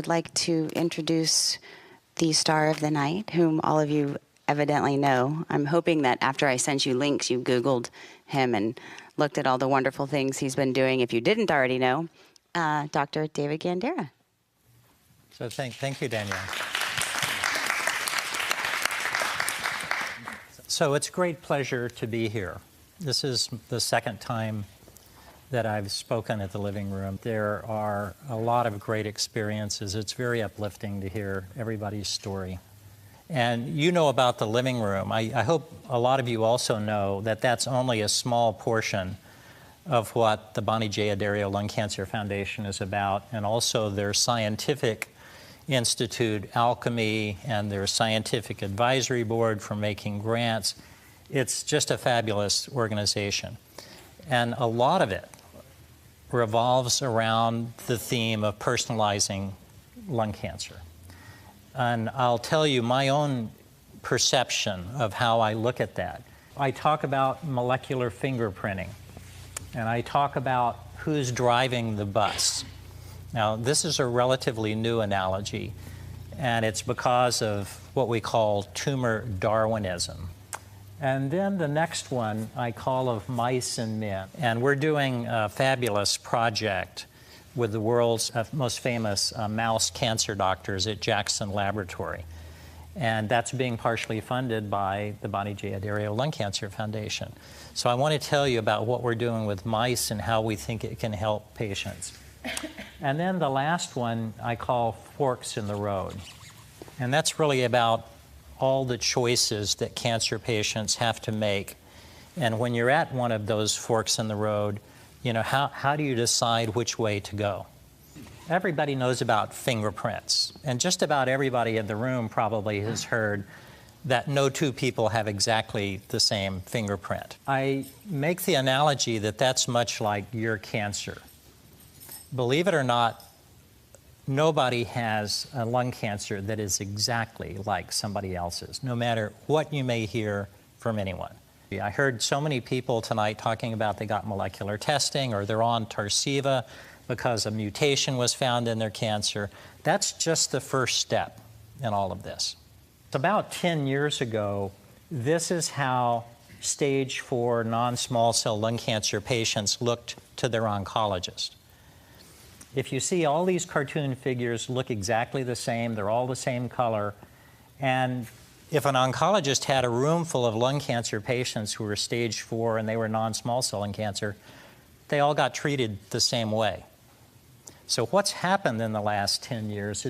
I'd like to introduce the star of the night, whom all of you evidently know. I'm hoping that after I sent you links, you Googled him and looked at all the wonderful things he's been doing, if you didn't already know, Dr. David Gandara. So thank you, Danielle. So it's a great pleasure to be here. This is the second time that I've spoken at the Living Room. There are a lot of great experiences. It's very uplifting to hear everybody's story. And you know about the Living Room. I hope a lot of you also know that that's only a small portion of what the Bonnie J. Addario Lung Cancer Foundation is about, and also their scientific institute, Alchemy, and their scientific advisory board for making grants. It's just a fabulous organization. And a lot of it revolves around the theme of personalizing lung cancer. And I'll tell you my own perception of how I look at that. I talk about molecular fingerprinting, and I talk about who's driving the bus. Now, this is a relatively new analogy, and it's because of what we call tumor Darwinism. And then the next one I call of mice and men. And we're doing a fabulous project with the world's most famous mouse cancer doctors at Jackson Laboratory. And that's being partially funded by the Bonnie J. Addario Lung Cancer Foundation. So I want to tell you about what we're doing with mice and how we think it can help patients. And then the last one I call forks in the road. And that's really about all the choices that cancer patients have to make. And when you're at one of those forks in the road, you know, how do you decide which way to go? Everybody knows about fingerprints, and just about everybody in the room probably has heard that no two people have exactly the same fingerprint. I make the analogy that that's much like your cancer. Believe it or not, nobody has a lung cancer that is exactly like somebody else's, no matter what you may hear from anyone. I heard so many people tonight talking about they got molecular testing or they're on Tarceva because a mutation was found in their cancer. That's just the first step in all of this. About 10 years ago, this is how stage 4 non-small cell lung cancer patients looked to their oncologist. If you see all these cartoon figures look exactly the same, they're all the same color, and if an oncologist had a room full of lung cancer patients who were stage 4 and they were non-small cell lung cancer, they all got treated the same way. So what's happened in the last 10 years is